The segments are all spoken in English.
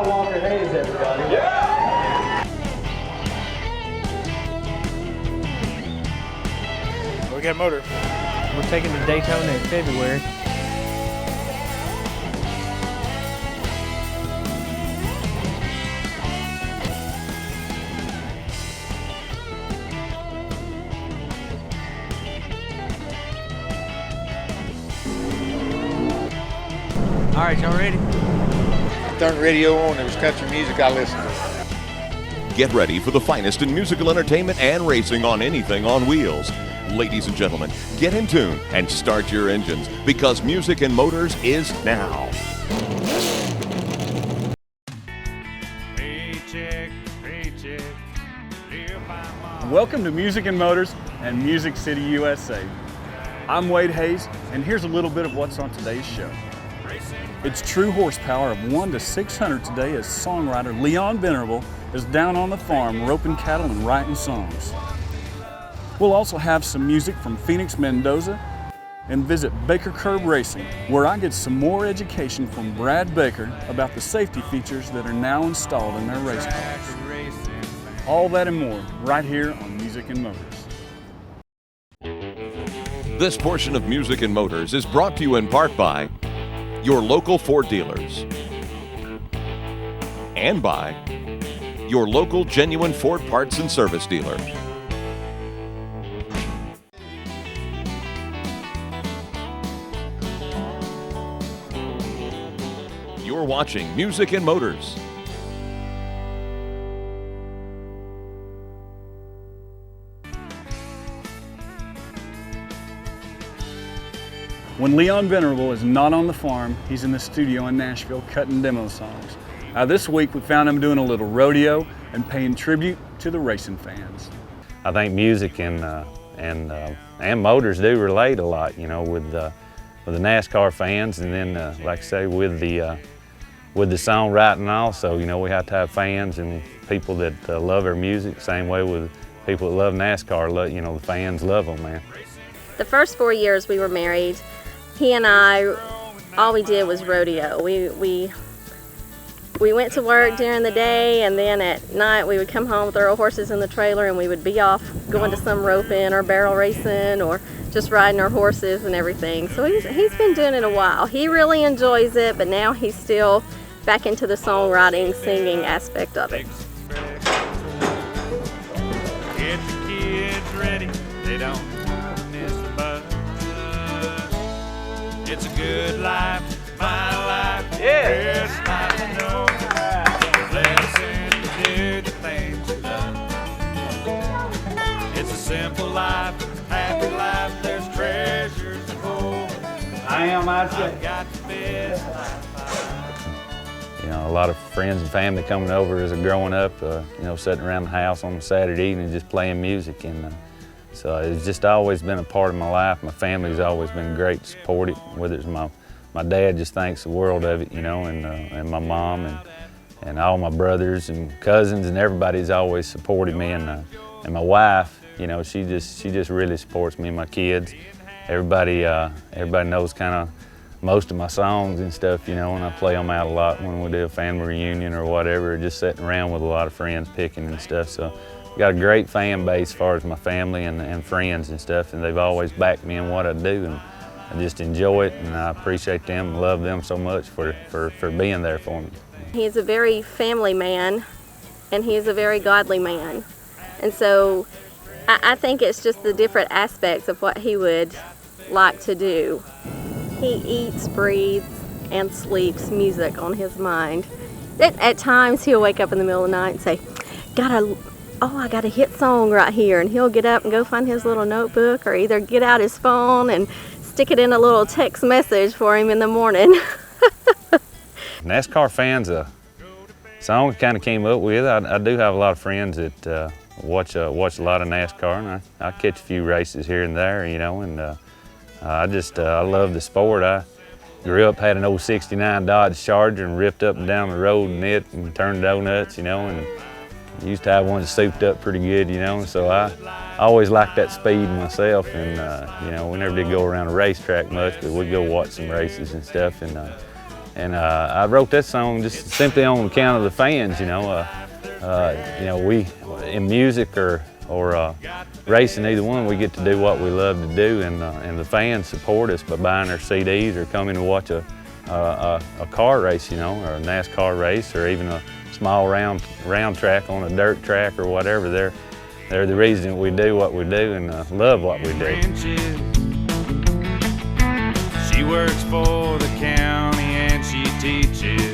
Walker Hayes, everybody. Yeah! We got a motor. We're taking to Daytona in February. All right, y'all ready? Turn the radio on, there was country music I listened to. Get ready for the finest in musical entertainment and racing on anything on wheels. Ladies and gentlemen, get in tune and start your engines because Music and Motors is now. Welcome to Music and Motors and Music City, USA. I'm Wade Hayes, and here's a little bit of what's on today's show. Its true horsepower of 1 to 600 today as songwriter Leon Venerable is down on the farm roping cattle and writing songs. We'll also have some music from Phoenix, Mendoza, and visit Baker Curb Racing, where I get some more education from Brad Baker about the safety features that are now installed in their race cars. All that and more right here on Music and Motors. This portion of Music and Motors is brought to you in part by your local Ford dealers and by your local genuine Ford parts and service dealer. You're watching Music and Motors. When Leon Venerable is not on the farm, he's in the studio in Nashville cutting demo songs. This week we found him doing a little rodeo and paying tribute to the racing fans. I think music and motors do relate a lot, you know, with the NASCAR fans, and then like I say, with the songwriting also. You know, we have to have fans and people that love our music. Same way with people that love NASCAR. You know, the fans love them, man. The first 4 years we were married, he and I, all we did was rodeo. We went to work during the day, and then at night we would come home, throw our horses in the trailer, and we would be off going to some roping or barrel racing or just riding our horses and everything. So he's been doing it a while. He really enjoys it, but now he's still back into the songwriting, singing aspect of it. Get the kids ready, they don't miss the bus. It's a good life, my life. Yeah. It's nice to know. Blessing to do the things you love. It's a simple life, happy life. There's treasures to hold. I've got the best life. You know, a lot of friends and family coming over as a growing up, you know, sitting around the house on a Saturday evening just playing music. And so it's just always been a part of my life. My family's always been great to support it, whether it's my dad just thinks the world of it, you know, and my mom and all my brothers and cousins and everybody's always supported me. And my wife, you know, she just really supports me and my kids. Everybody knows kind of most of my songs and stuff, you know, and I play them out a lot when we do a family reunion or whatever, or just sitting around with a lot of friends picking and stuff. So got a great fan base as far as my family and friends and stuff, and they've always backed me in what I do, and I just enjoy it, and I appreciate them and love them so much for being there for me. He's a very family man, and he's a very godly man. And so I think it's just the different aspects of what he would like to do. He eats, breathes, and sleeps music on his mind. At times he'll wake up in the middle of the night and say, I got a hit song right here, and he'll get up and go find his little notebook or either get out his phone and stick it in a little text message for him in the morning. NASCAR fans, song kind of came up with. I do have a lot of friends that watch a lot of NASCAR, and I catch a few races here and there, you know, and I love the sport. I grew up, had an old '69 Dodge Charger and ripped up and down the road in it and turned donuts, you know, and used to have one that souped up pretty good, you know, so I always liked that speed myself, and you know, we never did go around a racetrack much, but we'd go watch some races and stuff, and And I wrote that song just simply on account of the fans, we, in music or racing, either one, we get to do what we love to do, and the fans support us by buying our CDs or coming to watch a car race, or a NASCAR race, or even a small round track on a dirt track or whatever. They're the reason we do what we do and love what we do. She works for the county and she teaches.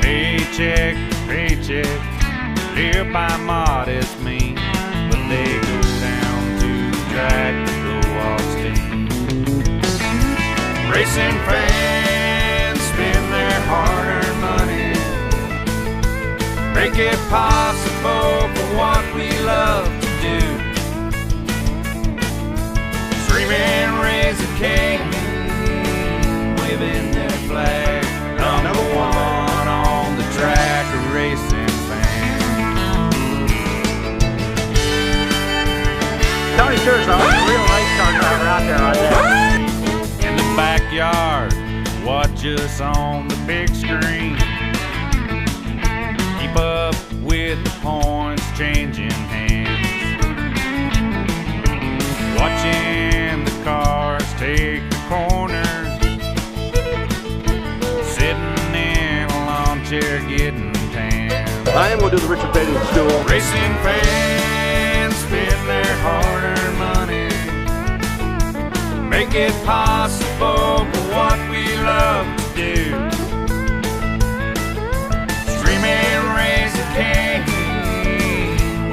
Paycheck to paycheck, live by modest means, but they go down to the track to go off steam. Racing fans spend their hard-earned money, make it possible for what we love to do. Screaming, raising cane, waving their flag, number one on the track, a racing fan. Tony Stewart's a real race car driver out there right now. In the backyard, watch us on the big screen. Keep up with the points changing hands. Watching the cars take the corners. Sitting in a lawn chair getting tan. I am going to do the Richard Petty Stool. Racing fans spend their hard-earned money, make it possible for what we love to do. Streaming, raising cane,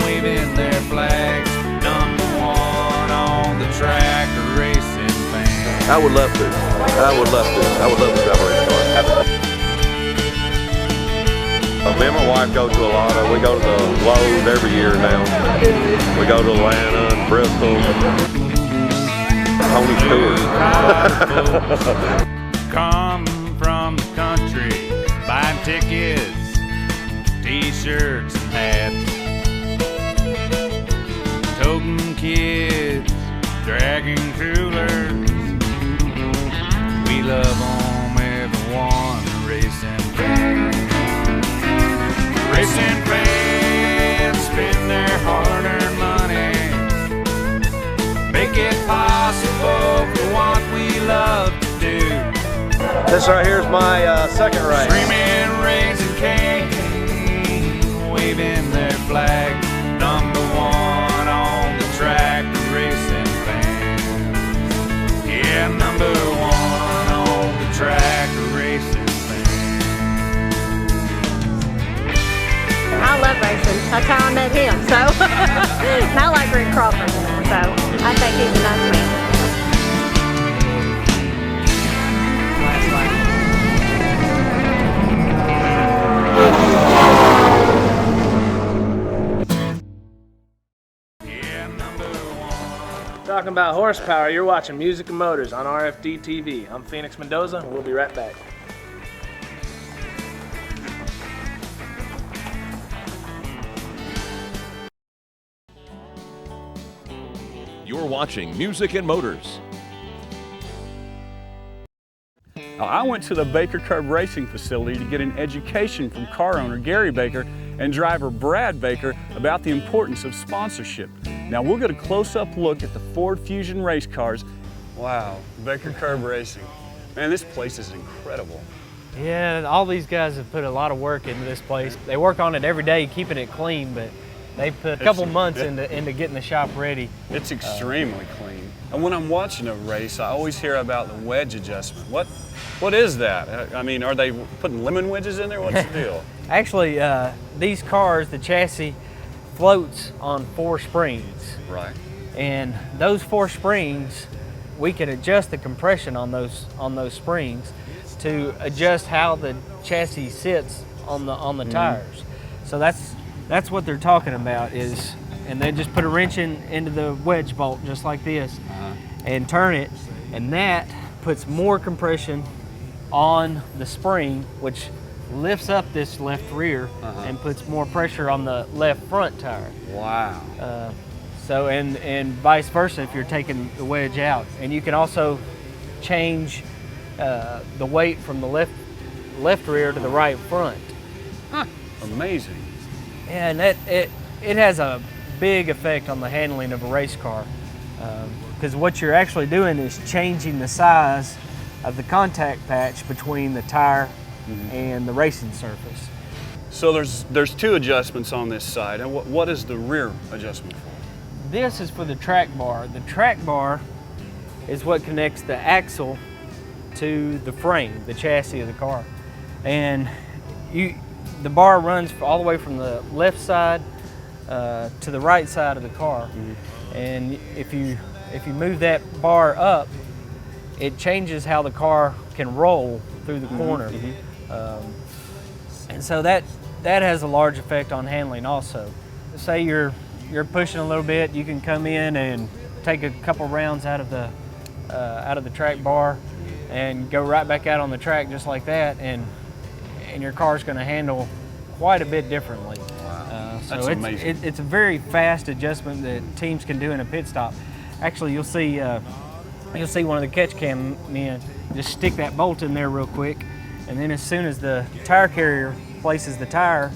waving their flags, number one on the track, a racing fan. I would love to. I would love to drive a race car. Me and my wife go to a lot of, we go to the Lowe's every year now. We go to Atlanta and Bristol. Tony Stewart. Come from the country, buying tickets, t-shirts and hats. Toting kids, dragging coolers. We love them, everyone, racing fans. Racing fans spend their hard-earned money, make it possible for what we love to do. This right here is my second race. Screaming, raising cane, waving their flag, number one on the track, the racing fans. Yeah, number one on the track, the racing fans. I love racing. That's how I met him. So, and I like Rick Crawford. So, I think he's a nice man. Talking about horsepower, you're watching Music and Motors on RFD TV. I'm Phoenix Mendoza, and we'll be right back. You're watching Music and Motors. Now, I went to the Baker Curb Racing facility to get an education from car owner Gary Baker and driver Brad Baker about the importance of sponsorship. Now we'll get a close-up look at the Ford Fusion race cars. Wow, Baker Curb Racing. Man, this place is incredible. Yeah, all these guys have put a lot of work into this place. They work on it every day, keeping it clean, but they put a couple months into getting the shop ready. It's extremely clean. And when I'm watching a race, I always hear about the wedge adjustment. What is that? I mean, are they putting lemon wedges in there? What's the deal? Actually, these cars, the chassis floats on 4 springs. Right. And those 4 springs, we can adjust the compression on those springs to adjust how the chassis sits on the tires. So that's what they're talking about is, and then just put a wrench into the wedge bolt just like this, and turn it, and that puts more compression on the spring, which lifts up this left rear and puts more pressure on the left front tire. Wow. So and vice versa if you're taking the wedge out. And you can also change the weight from the left rear to the right front. Huh. Amazing. And it has a big effect on the handling of a race car, because what you're actually doing is changing the size of the contact patch between the tire and the racing surface. So there's two adjustments on this side, and what is the rear adjustment for? This is for the track bar. The track bar is what connects the axle to the frame, the chassis of the car. And the bar runs all the way from the left side to the right side of the car. And if you move that bar up, it changes how the car can roll through the corner. And so that has a large effect on handling also. Say you're pushing a little bit, you can come in and take a couple rounds out of the track bar and go right back out on the track just like that, and your car's going to handle quite a bit differently. Wow, so that's amazing. It's a very fast adjustment that teams can do in a pit stop. Actually, you'll see one of the catch cam men just stick that bolt in there real quick, and then as soon as the tire carrier places the tire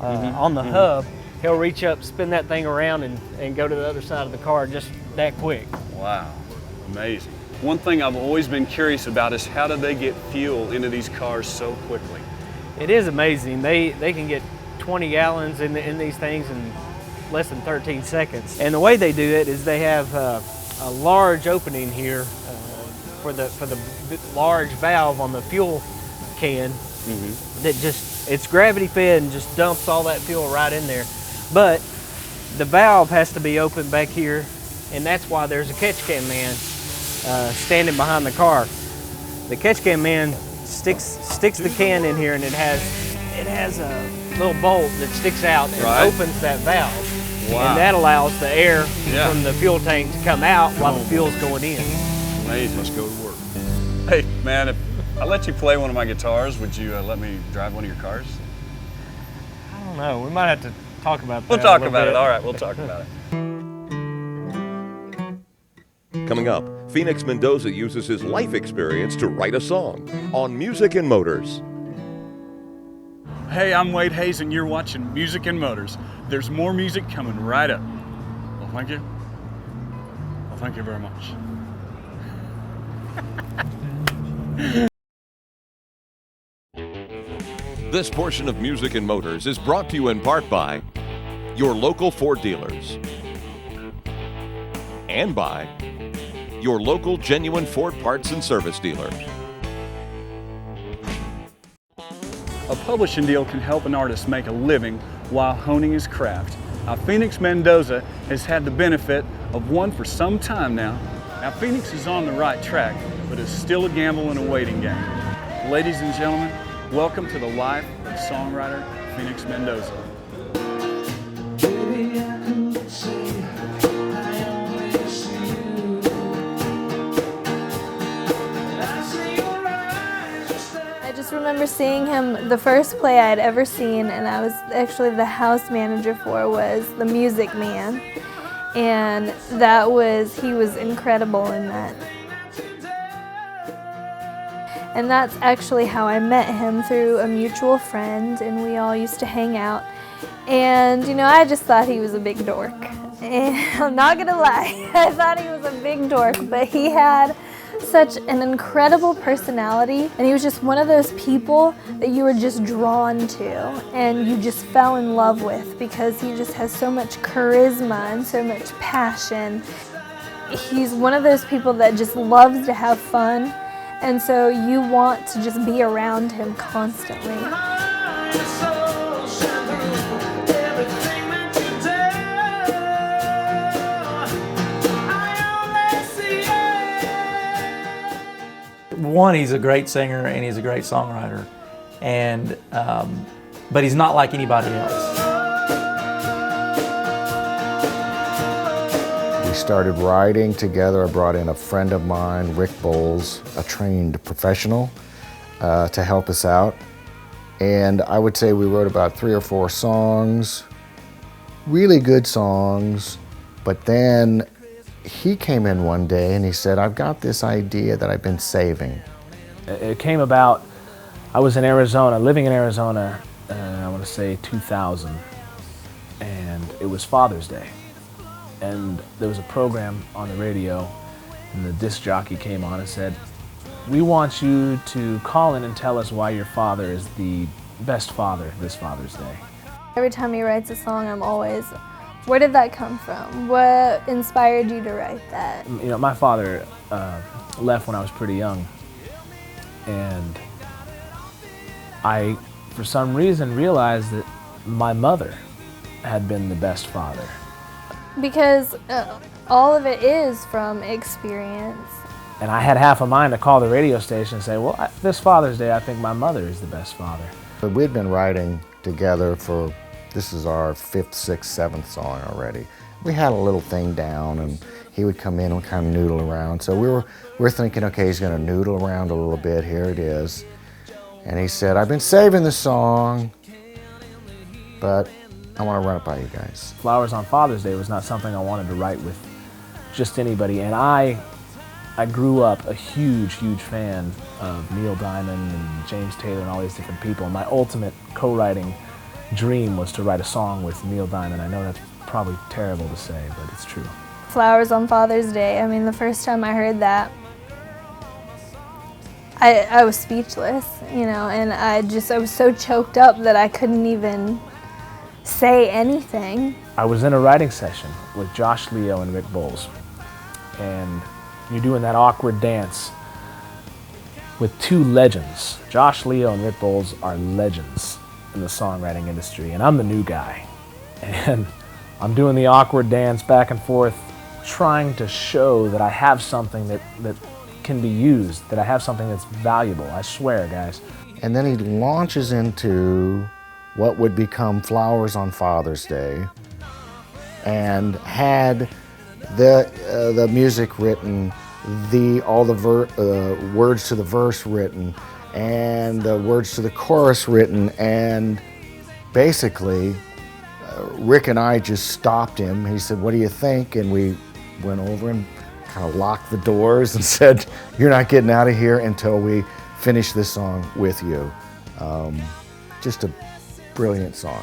on the hub, he'll reach up, spin that thing around, and go to the other side of the car just that quick. Wow, amazing. One thing I've always been curious about is how do they get fuel into these cars so quickly? It is amazing. They can get 20 gallons in these things in less than 13 seconds. And the way they do it is they have a large opening here for the large valve on the fuel can that it's gravity fed and just dumps all that fuel right in there. But the valve has to be open back here, and that's why there's a catch can man standing behind the car. The catch can man sticks the can in here, and it has a little bolt that sticks out and opens that valve. Wow. And that allows the air from the fuel tank to come out while the fuel's going in. Amazing. Let's go to work. Hey, man, if I let you play one of my guitars, would you let me drive one of your cars? I don't know. We might have to talk about that. We'll talk about it. All right, we'll talk about it. Coming up, Phoenix Mendoza uses his life experience to write a song on Music and Motors. Hey, I'm Wade Hayes, and you're watching Music and Motors. There's more music coming right up. Well, thank you. Well, thank you very much. This portion of Music and Motors is brought to you in part by your local Ford dealers and by your local genuine Ford parts and service dealer. A publishing deal can help an artist make a living while honing his craft. Now, Phoenix Mendoza has had the benefit of one for some time now. Now, Phoenix is on the right track, but it's still a gamble and a waiting game. Ladies and gentlemen, welcome to the life of songwriter Phoenix Mendoza. I just remember seeing him, the first play I had ever seen, and I was actually the house manager for, was The Music Man. And he was incredible in that. And that's actually how I met him, through a mutual friend, and we all used to hang out. And, I just thought he was a big dork. And I'm not gonna lie, I thought he was a big dork, but he had such an incredible personality, and he was just one of those people that you were just drawn to and you just fell in love with, because he just has so much charisma and so much passion. He's one of those people that just loves to have fun, and so you want to just be around him constantly. One, he's a great singer and he's a great songwriter, and but he's not like anybody else. We started writing together. I brought in a friend of mine, Rick Bowles, a trained professional, to help us out. And I would say we wrote about 3 or 4 songs, really good songs, but then he came in one day and he said, I've got this idea that I've been saving. It came about, I was in Arizona, living in Arizona, I want to say 2000, and it was Father's Day. And there was a program on the radio, and the disc jockey came on and said, "We want you to call in and tell us why your father is the best father this Father's Day." Every time he writes a song, I'm always, where did that come from? What inspired you to write that? You know, my father left when I was pretty young, and I, for some reason, realized that my mother had been the best father. Because all of it is from experience. And I had half a mind to call the radio station and say, well, this Father's Day, I think my mother is the best father. We'd been writing together for, this is our 5th, 6th, 7th song already. We had a little thing down, and he would come in and kind of noodle around. So we're thinking, okay, he's going to noodle around a little bit. Here it is. And he said, "I've been saving the song, but I want to run it by you guys." Flowers on Father's Day was not something I wanted to write with just anybody. And I grew up a huge, huge fan of Neil Diamond and James Taylor and all these different people. And my ultimate co-writing dream was to write a song with Neil Diamond. I know that's probably terrible to say, but it's true. Flowers on Father's Day, I mean, the first time I heard that, I was speechless, you know, and I was so choked up that I couldn't even say anything. I was in a writing session with Josh Leo and Rick Bowles, and you're doing that awkward dance with two legends. Josh Leo and Rick Bowles are legends in the songwriting industry, and I'm the new guy. And I'm doing the awkward dance back and forth, trying to show that I have something that can be used, that I have something that's valuable, I swear, guys. And then he launches into what would become Flowers on Father's Day, and had the music written, all the words to the verse written, and the words to the chorus written, and basically Rick and I just stopped him. He said, "What do you think?" And we went over and kind of locked the doors and said, "You're not getting out of here until we finish this song with you." Just a brilliant song.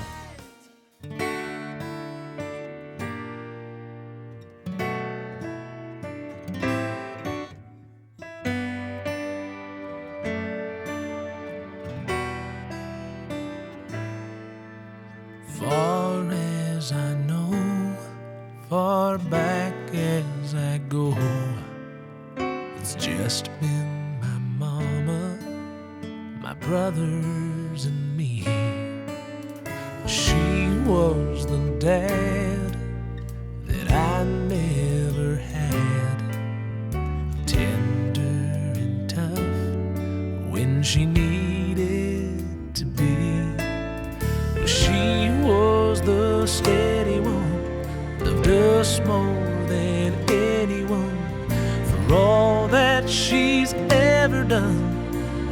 Far as I know, far back as I go, it's just been my mama, my brothers and me. She was the dad that I never had, tender and tough when she needed to be. She was the steady one, loved us more than anyone, for all that she's ever done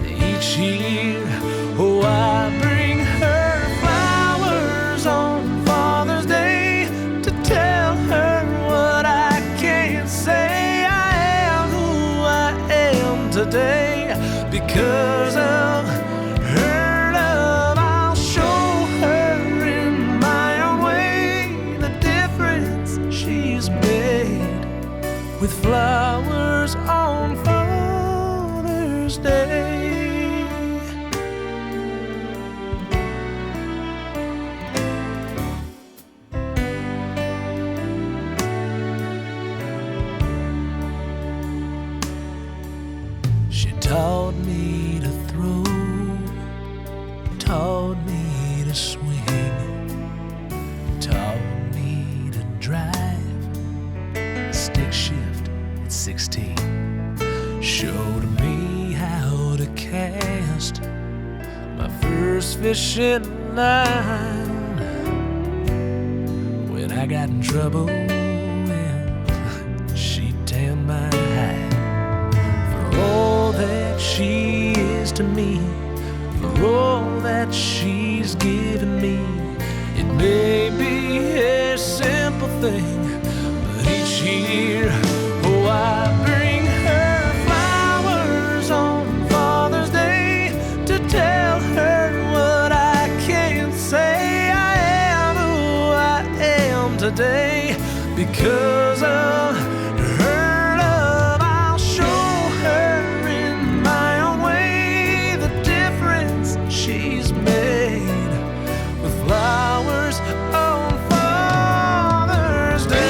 each year. Oh, I bring her flowers on Father's Day to tell her what I can't say. I am who I am today because of her love. I'll show her in my own way the difference she's made with flowers on Father's Day. She taught me to throw, taught me to swing, taught me to drive a stick shift at 16, showed me how to cast my first fishing line. When I got in trouble, well, she tanned my hide. For all that she is to me, for all that she's given me, it may be a simple thing, but each year, oh, I bring her flowers on Father's today because of her love. I'll show her in my own way the difference she's made with flowers on Father's Day.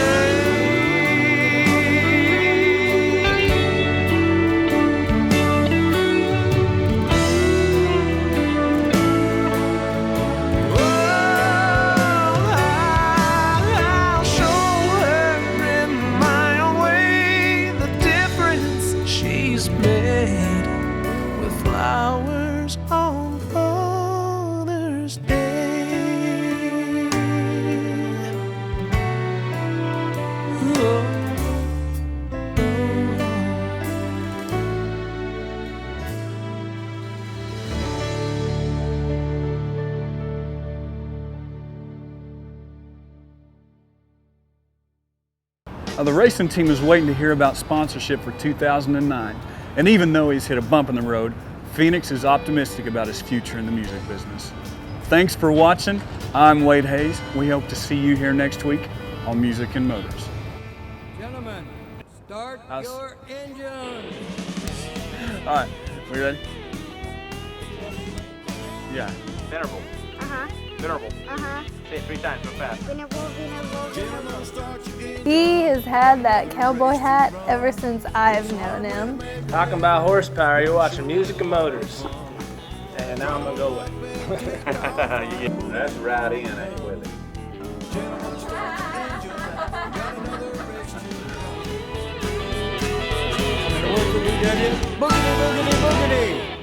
I'll show her in my own way the difference she's made with flowers on Father's Day. The racing team is waiting to hear about sponsorship for 2009. And even though he's hit a bump in the road, Phoenix is optimistic about his future in the music business. Thanks for watching. I'm Wade Hayes. We hope to see you here next week on Music and Motors. Gentlemen, start your engines. All right, we ready? Yeah. Venerable. Venerable. Say it 3 times real fast. He has had that cowboy hat ever since I've known him. Talking about horsepower, you're watching Music and Motors. And now I'm gonna go away. That's right in, ain't with it. Boogity, boogity, boogity.